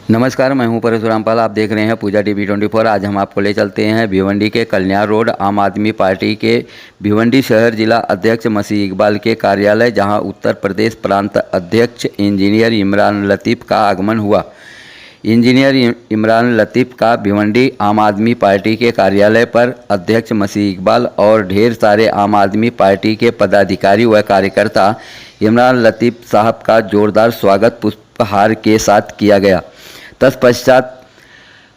नमस्कार, मैं हूं परशुराम पाल। आप देख रहे हैं पूजा टीवी 24। आज हम आपको ले चलते हैं भिवंडी के कल्याण रोड आम आदमी पार्टी के भिवंडी शहर जिला अध्यक्ष मसीह इकबाल के कार्यालय, जहां उत्तर प्रदेश प्रांत अध्यक्ष इंजीनियर इमरान लतीफ़ का आगमन हुआ। इंजीनियर इमरान लतीफ़ का भिवंडी आम आदमी पार्टी के कार्यालय पर अध्यक्ष मसीह इकबाल और ढेर सारे आम आदमी पार्टी के पदाधिकारी व कार्यकर्ता इमरान लतीफ़ साहब का जोरदार स्वागत पुष्पहार के साथ किया गया। तत्पश्चात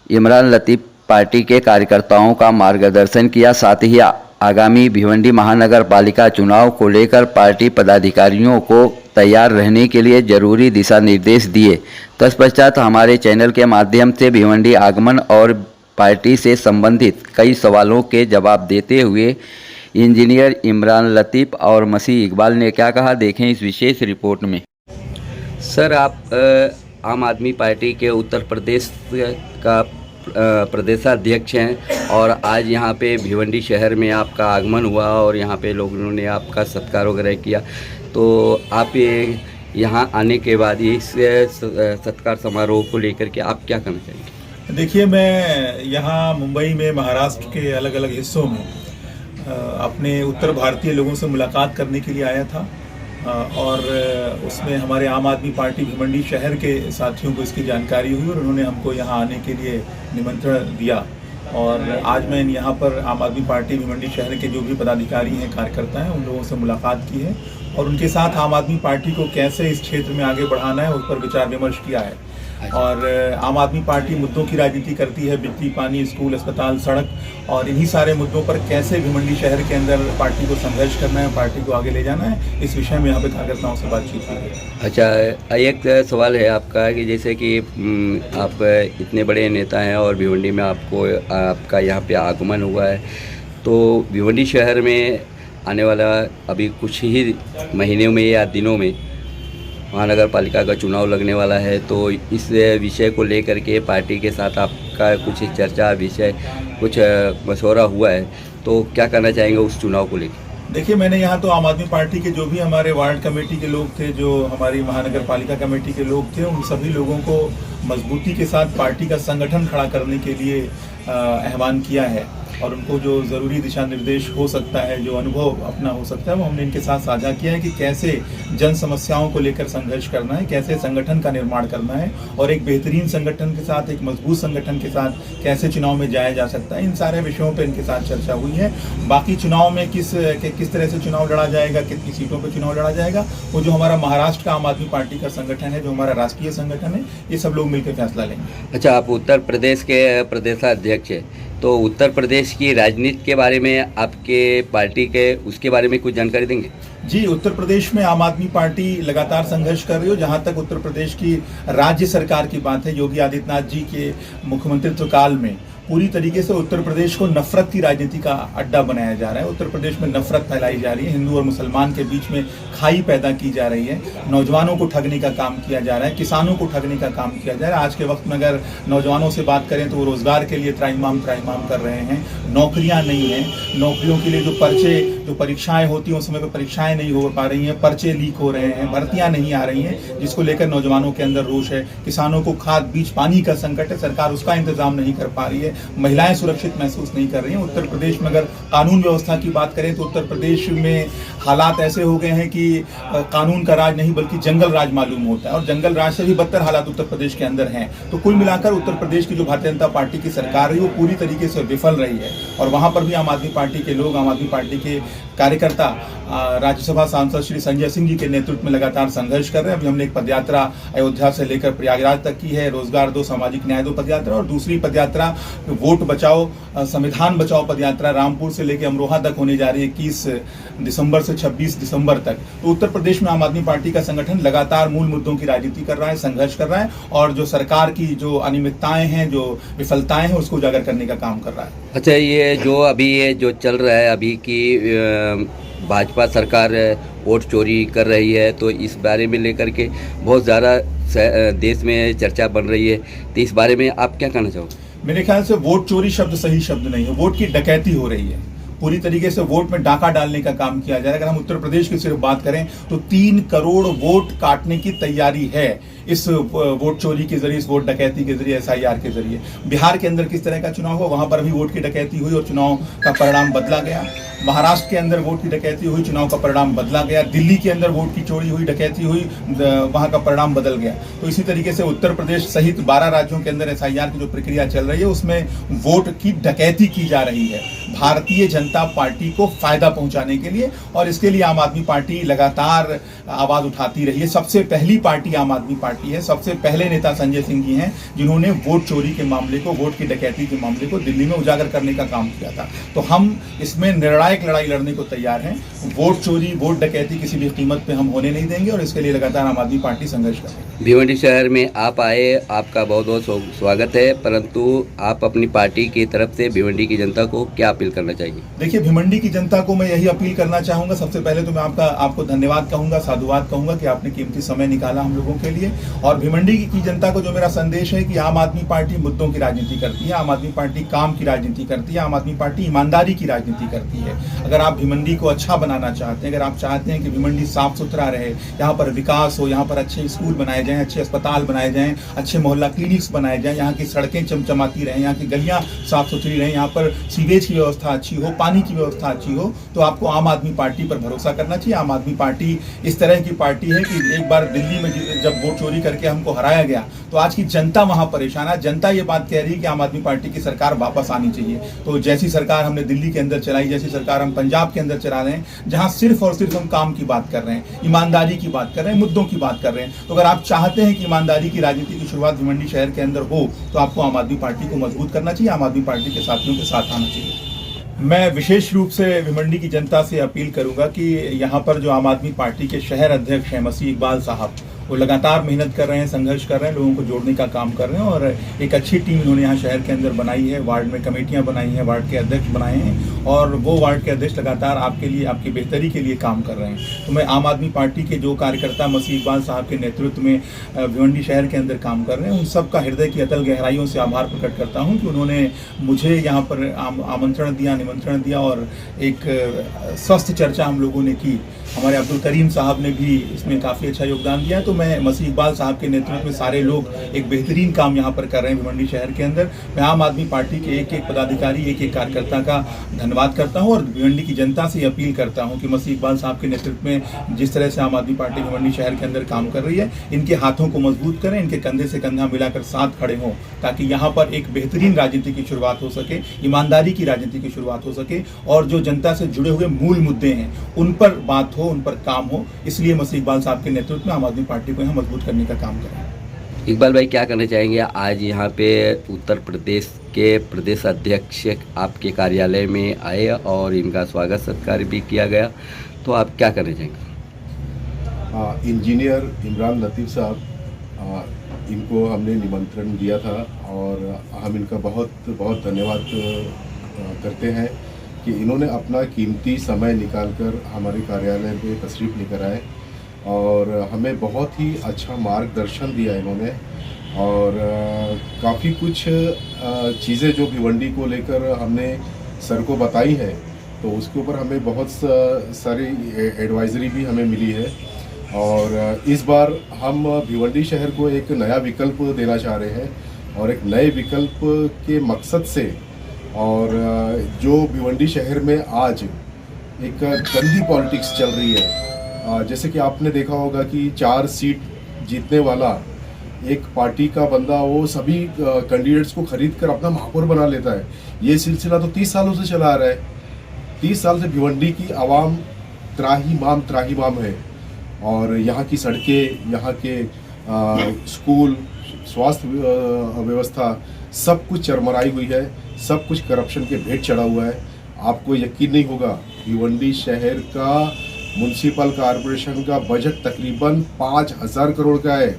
इमरान लतीफ़ पार्टी के कार्यकर्ताओं का मार्गदर्शन किया, साथ ही आगामी भिवंडी महानगर पालिका चुनाव को लेकर पार्टी पदाधिकारियों को तैयार रहने के लिए जरूरी दिशा निर्देश दिए। तत्पश्चात हमारे चैनल के माध्यम से भिवंडी आगमन और पार्टी से संबंधित कई सवालों के जवाब देते हुए इंजीनियर इमरान लतीफ़ और मसीह इकबाल ने क्या कहा, देखें इस विशेष रिपोर्ट में। सर, आप आम आदमी पार्टी के उत्तर प्रदेश का प्रदेशाध्यक्ष हैं और आज यहाँ पे भिवंडी शहर में आपका आगमन हुआ और यहाँ पे लोगों ने आपका सत्कार वगैरह किया, तो आप ये यहाँ आने के बाद इस सत्कार समारोह को लेकर के आप क्या कहना चाहेंगे? देखिए, मैं यहाँ मुंबई में महाराष्ट्र के अलग अलग हिस्सों में अपने उत्तर भारतीय लोगों से मुलाकात करने के लिए आया था और उसमें हमारे आम आदमी पार्टी भिवंडी शहर के साथियों को इसकी जानकारी हुई और उन्होंने हमको यहाँ आने के लिए निमंत्रण दिया। और आज मैं यहाँ पर आम आदमी पार्टी भिवंडी शहर के जो भी पदाधिकारी हैं, कार्यकर्ता हैं, उन लोगों से मुलाकात की है और उनके साथ आम आदमी पार्टी को कैसे इस क्षेत्र में आगे बढ़ाना है उस पर विचार विमर्श किया है। और आम आदमी पार्टी मुद्दों की राजनीति करती है, बिजली, पानी, स्कूल, अस्पताल, सड़क, और इन्हीं सारे मुद्दों पर कैसे भिवंडी शहर के अंदर पार्टी को संघर्ष करना है, पार्टी को आगे ले जाना है, इस विषय में यहाँ पे कार्यकर्ताओं से बातचीत हुई है। अच्छा, एक सवाल है आपका कि जैसे कि आप इतने बड़े नेता हैं और भिवंडी में आपका यहाँ पे आगमन हुआ है, तो भिवंडी शहर में आने वाला अभी कुछ ही महीनों में या दिनों में महानगर पालिका का चुनाव लगने वाला है, तो इस विषय को लेकर के पार्टी के साथ आपका कुछ चर्चा विषय कुछ मशवरा हुआ है, तो क्या करना चाहेंगे उस चुनाव को लेकर? देखिए, मैंने यहाँ तो आम आदमी पार्टी के जो भी हमारे वार्ड कमेटी के लोग थे, जो हमारी महानगर पालिका कमेटी के लोग थे, उन सभी लोगों को मजबूती के साथ पार्टी का संगठन खड़ा करने के लिए आह्वान किया है और उनको जो ज़रूरी दिशा निर्देश हो सकता है, जो अनुभव अपना हो सकता है, वो हमने इनके साथ साझा किया है कि कैसे जन समस्याओं को लेकर संघर्ष करना है, कैसे संगठन का निर्माण करना है और एक बेहतरीन संगठन के साथ, एक मजबूत संगठन के साथ कैसे चुनाव में जाया जा सकता है। इन सारे विषयों पर इनके साथ चर्चा हुई है। बाकी चुनाव में किस तरह से चुनाव लड़ा जाएगा, कितनी सीटों पर चुनाव लड़ा जाएगा, वो जो हमारा महाराष्ट्र का आम आदमी पार्टी का संगठन है, जो हमारा राष्ट्रीय संगठन है, ये सब लोग मिलकर फैसला लेंगे। अच्छा, आप उत्तर प्रदेश के प्रदेशाध्यक्ष हैं, तो उत्तर प्रदेश की राजनीति के बारे में आपके पार्टी के उसके बारे में कुछ जानकारी देंगे? जी, उत्तर प्रदेश में आम आदमी पार्टी लगातार संघर्ष कर रही है। जहां तक उत्तर प्रदेश की राज्य सरकार की बात है, योगी आदित्यनाथ जी के मुख्यमंत्रित्व काल में पूरी तरीके से उत्तर प्रदेश को नफरत की राजनीति का अड्डा बनाया जा रहा है। उत्तर प्रदेश में नफरत फैलाई जा रही है, हिंदू और मुसलमान के बीच में खाई पैदा की जा रही है, नौजवानों को ठगने का काम किया जा रहा है, किसानों को ठगने का काम किया जा रहा है। आज के वक्त में अगर नौजवानों से बात करें तो वो रोजगार के लिए त्राहिमाम कर रहे हैं, नौकरियां नहीं हैं, नौकरियों के लिए जो परीक्षाएं होती हैं उस समय पर परीक्षाएं नहीं हो पा रही हैं, पर्चे लीक हो रहे हैं, भर्तियां नहीं आ रही हैं, जिसको लेकर नौजवानों के अंदर रोष है। किसानों को खाद, बीज, पानी का संकट है, सरकार उसका इंतजाम नहीं कर पा रही है, महिलाएं सुरक्षित महसूस नहीं कर रही हैं। उत्तर प्रदेश में अगर कानून व्यवस्था की बात करें तो उत्तर प्रदेश में हालात ऐसे हो गए हैं कि कानून का राज नहीं बल्कि जंगल राज मालूम होता है और जंगल राज से भी बदतर हालात उत्तर प्रदेश के अंदर हैं। तो कुल मिलाकर उत्तर प्रदेश की जो भारतीय जनता पार्टी की सरकार है वो पूरी तरीके से विफल रही है और वहां पर भी आम आदमी पार्टी के लोग, आम आदमी पार्टी के कार्यकर्ता राज्यसभा सांसद श्री संजय सिंह जी के नेतृत्व में लगातार संघर्ष कर रहे हैं। अभी हमने एक पदयात्रा अयोध्या से लेकर प्रयागराज तक की है, रोजगार दो, सामाजिक न्याय दो पदयात्रा, और दूसरी पदयात्रा वोट बचाओ, संविधान बचाओ पदयात्रा रामपुर से लेकर अमरोहा तक होने जा रही है 21 दिसंबर से 26 दिसंबर तक। तो उत्तर प्रदेश में आम आदमी पार्टी का संगठन लगातार मूल मुद्दों की राजनीति कर रहा है, संघर्ष कर रहा है और जो सरकार की जो अनियमितताएं हैं, जो विफलताएं हैं, उसको उजागर करने का काम कर रहा है। अच्छा, ये जो चल रहा है अभी की भाजपा सरकार वोट चोरी कर रही है, तो इस बारे में लेकर के बहुत ज़्यादा देश में चर्चा बन रही है, तो इस बारे में आप क्या कहना चाहोगे? मेरे ख्याल से वोट चोरी शब्द सही शब्द नहीं है, वोट की डकैती हो रही है। पूरी तरीके से वोट में डाका डालने का काम किया जा रहा है। अगर हम उत्तर प्रदेश की सिर्फ बात करें तो 3 करोड़ वोट काटने की तैयारी है। इस वोट चोरी के जरिए, इस वोट डकैती के जरिए, SIR के जरिए। बिहार के अंदर किस तरह का चुनाव हुआ, वहां पर भी वोट की डकैती हुई और चुनाव का परिणाम बदला गया। महाराष्ट्र के अंदर वोट की डकैती हुई, चुनाव का परिणाम बदला गया। दिल्ली के अंदर वोट की चोरी हुई, डकैती हुई, वहां का परिणाम बदल गया। तो इसी तरीके से उत्तर प्रदेश सहित 12 राज्यों के अंदर SIR की जो प्रक्रिया चल रही है उसमें वोट की डकैती की जा रही है भारतीय जनता पार्टी को फायदा पहुंचाने के लिए, और इसके लिए आम आदमी पार्टी लगातार आवाज उठाती रही है। सबसे पहली पार्टी आम आदमी पार्टी है। सबसे पहले नेता संजय सिंह जी हैं जिन्होंने वोट चोरी के मामले को, वोट की डकैती के मामले को दिल्ली में उजागर करने का काम किया था। तो हम इसमें निर्णायक लड़ाई लड़ने को तैयार हैं। वोट चोरी, वोट डकैती किसी भी कीमत पे हम होने नहीं देंगे और इसके लिए लगातार आम आदमी पार्टी संघर्ष करेगी। भिवंडी शहर में आप आए, आपका बहुत बहुत स्वागत है, परंतु आप अपनी पार्टी की तरफ से भिवंडी की जनता को क्या अपील करना चाहिए? देखिए, भिवंडी की जनता को मैं यही अपील करना चाहूंगा। सबसे पहले तो मैं आपको धन्यवाद कहूंगा, साधुवाद कहूंगा कि आपने कीमती समय निकाला हम लोगों के लिए। और भिवंडी की जनता को जो मेरा संदेश है कि आम आदमी पार्टी मुद्दों की राजनीति करती है, आम आदमी पार्टी काम की राजनीति करती है, आम आदमी पार्टी ईमानदारी की राजनीति करती है। अगर आप भिवंडी को अच्छा बनाना चाहते हैं, अगर आप चाहते हैं कि भिवंडी साफ सुथरा रहे, यहाँ पर विकास हो, यहाँ पर अच्छे स्कूल बनाए जाएं, अच्छे अस्पताल बनाए जाएं, अच्छे मोहल्ला क्लिनिक्स बनाए जाएं, यहाँ की सड़कें चमचमाती रहें, यहाँ की गलियां साफ सुथरी रहें, यहाँ पर सीवेज की व्यवस्था अच्छी हो, पानी की व्यवस्था अच्छी हो, तो आपको आम आदमी पार्टी पर भरोसा करना चाहिए। आम आदमी पार्टी इस तरह की पार्टी है कि एक बार दिल्ली में जब वोट चोरी करके हमको हराया गया तो आज की जनता वहां परेशान है। जनता ये बात कह रही है कि आम आदमी पार्टी की सरकार वापस आनी चाहिए। तो जैसी सरकार हमने दिल्ली के अंदर चलाई, जैसी सरकार हम पंजाब के अंदर चला रहे हैं, जहां सिर्फ और सिर्फ हम काम की बात कर रहे हैं, ईमानदारी की बात कर रहे हैं, मुद्दों की बात कर रहे हैं, तो अगर आप चाहते हैं कि ईमानदारी की राजनीति की शुरुआत भिवंडी शहर के अंदर हो तो आपको आम आदमी पार्टी को मजबूत करना चाहिए, आम आदमी पार्टी के साथियों के साथ आना चाहिए। मैं विशेष रूप से भिवंडी की जनता से अपील करूंगा कि यहाँ पर जो आम आदमी पार्टी के शहर अध्यक्ष हैं मसीह इकबाल साहब, वो लगातार मेहनत कर रहे हैं, संघर्ष कर रहे हैं, लोगों को जोड़ने का काम कर रहे हैं और एक अच्छी टीम उन्होंने यहाँ शहर के अंदर बनाई है। वार्ड में कमेटियाँ बनाई हैं, वार्ड के अध्यक्ष बनाए हैं और वो वार्ड के अध्यक्ष लगातार आपके लिए, आपकी बेहतरी के लिए काम कर रहे हैं। तो मैं आम आदमी पार्टी के जो कार्यकर्ता मसीह इकबाल साहब के नेतृत्व में भिवंडी शहर के अंदर काम कर रहे हैं, उन सब का हृदय की अतल गहराइयों से आभार प्रकट करता हूँ कि उन्होंने मुझे यहाँ पर आमंत्रण दिया, निमंत्रण दिया और एक स्वस्थ चर्चा हम लोगों ने की। हमारे अब्दुल करीम साहब ने भी इसमें काफ़ी अच्छा योगदान दिया। तो मैं मसीह इकबाल साहब के नेतृत्व में सारे लोग एक बेहतरीन काम यहाँ पर कर रहे हैं भिवंडी शहर के अंदर। मैं आम आदमी पार्टी के एक एक पदाधिकारी, एक एक कार्यकर्ता का धन्यवाद करता हूँ और भिवंडी की जनता से अपील करता हूँ कि मसीह इकबाल साहब के नेतृत्व में जिस तरह से आम आदमी पार्टी भिवंडी शहर के अंदर काम कर रही है, इनके हाथों को मजबूत करें, इनके कंधे से कंधा मिलाकर साथ खड़े हों ताकि यहाँ पर एक बेहतरीन राजनीति की शुरुआत हो सके, ईमानदारी की राजनीति की शुरुआत हो सके और जो जनता से जुड़े हुए मूल मुद्दे हैं उन पर बात हो, उन पर काम हो। इसलिए मसीह इकबाल साहब के नेतृत्व में आम आदमी पार्टी को यहाँ मजबूत करने का काम करें। इकबाल भाई, क्या करना चाहेंगे? आज यहाँ पे उत्तर प्रदेश के प्रदेश अध्यक्ष आपके कार्यालय में आए और इनका स्वागत सत्कार भी किया गया, तो आप क्या करना चाहेंगे? इंजीनियर इमरान लतीफ़ साहब, इनको हमने निमंत्रण दिया था और हम इनका बहुत बहुत धन्यवाद करते हैं कि इन्होंने अपना कीमती समय निकालकर हमारे कार्यालय में तशरीफ़ लेकर आए और हमें बहुत ही अच्छा मार्गदर्शन दिया इन्होंने और काफ़ी कुछ चीज़ें जो भिवंडी को लेकर हमने सर को बताई है तो उसके ऊपर हमें बहुत सारी एडवाइजरी भी हमें मिली है और इस बार हम भिवंडी शहर को एक नया विकल्प देना चाह रहे हैं और एक नए विकल्प के मकसद से और जो भिवंडी शहर में आज एक गंदी पॉलिटिक्स चल रही है, जैसे कि आपने देखा होगा कि 4 सीट जीतने वाला एक पार्टी का बंदा वो सभी कैंडिडेट्स को खरीद कर अपना महापौर बना लेता है। ये सिलसिला तो 30 सालों से चला आ रहा है। 30 साल से भिवंडी की आवाम त्राहिमाम है और यहाँ की सड़कें, यहाँ के स्कूल, स्वास्थ्य व्यवस्था सब कुछ चरमराई हुई है, सब कुछ करप्शन के भेंट चढ़ा हुआ है। आपको यकीन नहीं होगा, भिवंडी शहर का म्युनिसिपल कॉरपोरेशन का बजट तकरीबन 5,000 करोड़ का है,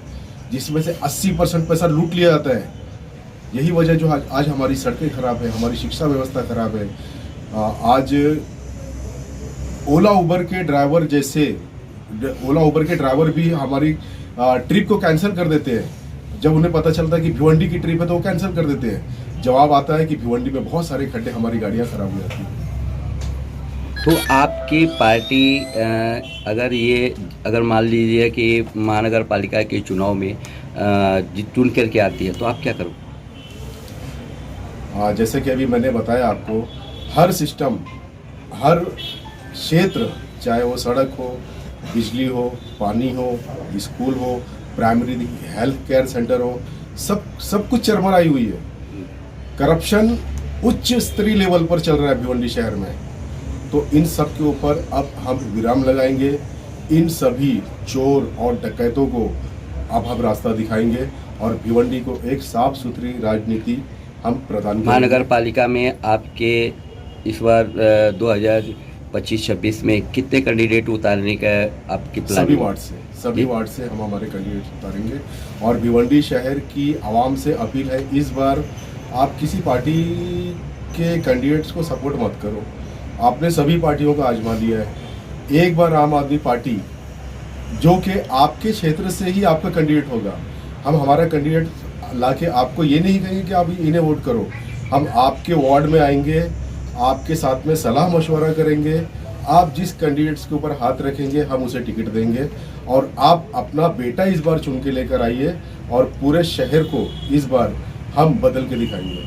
जिसमें से 80% पैसा लूट लिया जाता है। यही वजह जो आज हमारी सड़कें खराब है, हमारी शिक्षा व्यवस्था खराब है। आज ओला उबर के ड्राइवर भी हमारी ट्रिप को कैंसिल कर देते हैं। जब उन्हें पता चलता है कि भिवंडी की ट्रिप है तो वो कैंसिल कर देते हैं। जवाब आता है कि भिवंडी में बहुत सारे खड्डे, हमारी गाड़ियाँ खराब हो जाती हैं। तो आपकी पार्टी अगर मान लीजिए कि महानगर पालिका के चुनाव में चुन करके आती है, तो आप क्या करोगे? जैसे कि अभी मैंने बताया आपको, हर सिस्टम, हर क्षेत्र, चाहे वो सड़क हो, बिजली हो, पानी हो, स्कूल हो, प्राइमरी हेल्थ केयर सेंटर हो, सब कुछ चरमराई हुई है। करप्शन उच्च स्तरीय लेवल पर चल रहा है भिवंडी शहर में। तो इन सब के ऊपर अब हम विराम लगाएंगे। इन सभी चोर और डकैतों को अब हम रास्ता दिखाएंगे और भिवंडी को एक साफ सुथरी राजनीति हम प्रदान करेंगे। महानगर पालिका में आपके इस बार 2025-26 में कितने कैंडिडेट उतारने का आपकी प्लान? सभी वार्ड से हम हमारे कैंडिडेट उतारेंगे। और भिवंडी शहर की आवाम से अपील है, इस बार आप किसी पार्टी के कैंडिडेट्स को सपोर्ट मत करो। आपने सभी पार्टियों को आजमा लिया है। एक बार आम आदमी पार्टी, जो कि आपके क्षेत्र से ही आपका कैंडिडेट होगा, हम हमारा कैंडिडेट लाके आपको ये नहीं कहेंगे कि आप इन्हें वोट करो। हम आपके वार्ड में आएंगे, आपके साथ में सलाह मशवरा करेंगे। आप जिस कैंडिडेट्स के ऊपर हाथ रखेंगे हम उसे टिकट देंगे और आप अपना बेटा इस बार चुन के लेकर आइए और पूरे शहर को इस बार हम बदल के दिखाएंगे।